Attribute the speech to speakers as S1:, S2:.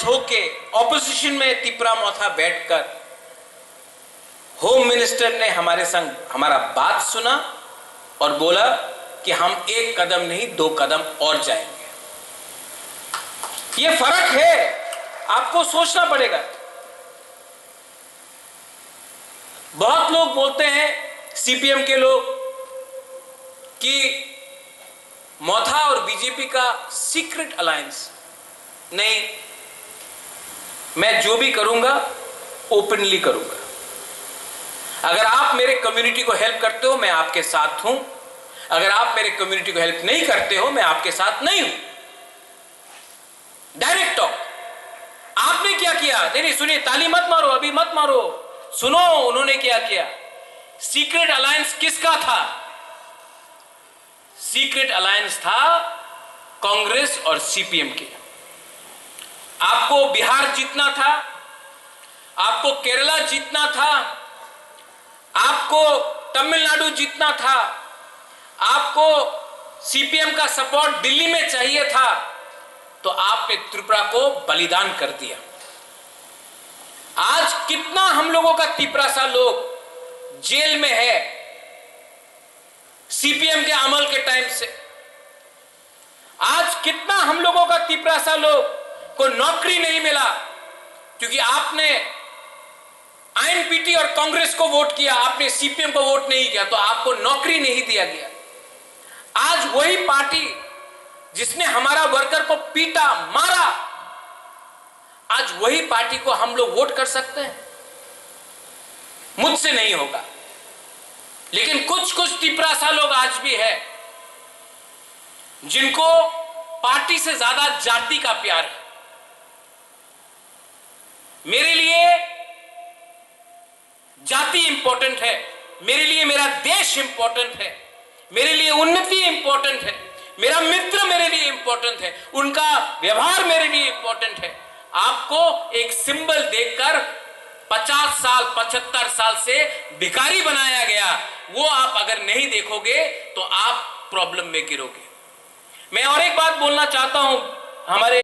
S1: Wise होके opposition में तिपरा मोथा बैठकर होम मिनिस्टर ने हमारे संग हमारा बात सुना और बोला कि हम एक कदम नहीं 2 कदम और जाएंगे। ये फर्क है, आपको सोचना पड़ेगा। बहुत लोग बोलते हैं सीपीएम के लोग कि मोथा और बीजेपी का सीक्रेट अलायंस। नहीं, मैं जो भी करूंगा ओपनली करूंगा। अगर आप मेरे कम्युनिटी को हेल्प करते हो मैं आपके साथ हूं, अगर आप मेरे कम्युनिटी को हेल्प नहीं करते हो मैं आपके साथ नहीं हूं। Direct talk. आपने क्या किया? नहीं सुनिए, ताली मत मारो, अभी मत मारो, सुनो उन्होंने क्या किया। सीक्रेट अलायंस किसका था? सीक्रेट अलायंस था कांग्रेस और सीपीएम के। आपको बिहार जीतना था, आपको केरला जीतना था, आपको तमिलनाडु जीतना था, आपको सीपीएम का सपोर्ट दिल्ली में चाहिए था, तो आपने त्रिपुरा को बलिदान कर दिया। आज कितना हम लोगों का तिपरासा लोग जेल में है सीपीएम के अमल के टाइम से। आज कितना हम लोगों का तिपरासा लोग को नौकरी नहीं मिला क्योंकि आपने आईएनपीटी और कांग्रेस को वोट किया, आपने सीपीएम को वोट नहीं किया, तो आपको नौकरी नहीं दिया गया। आज वही पार्टी जिसने हमारा वर्कर को पीटा, मारा, आज वही पार्टी को हम लोग वोट कर सकते हैं? मुझसे नहीं होगा। लेकिन कुछ कुछ तिपरासा लोग आज भी है जिनको पार्टी से ज्यादा जाति का प्यार है। मेरे लिए जाति इंपॉर्टेंट है, मेरे लिए मेरा देश इंपॉर्टेंट है, मेरे लिए उन्नति इंपॉर्टेंट है, मेरा मित्र मेरे लिए इंपॉर्टेंट है, उनका व्यवहार मेरे लिए इंपॉर्टेंट है। आपको एक सिंबल देखकर 50 साल 75 साल से भिखारी बनाया गया, वो आप अगर नहीं देखोगे तो आप प्रॉब्लम में गिरोगे। मैं और एक बात बोलना चाहता हूं हमारे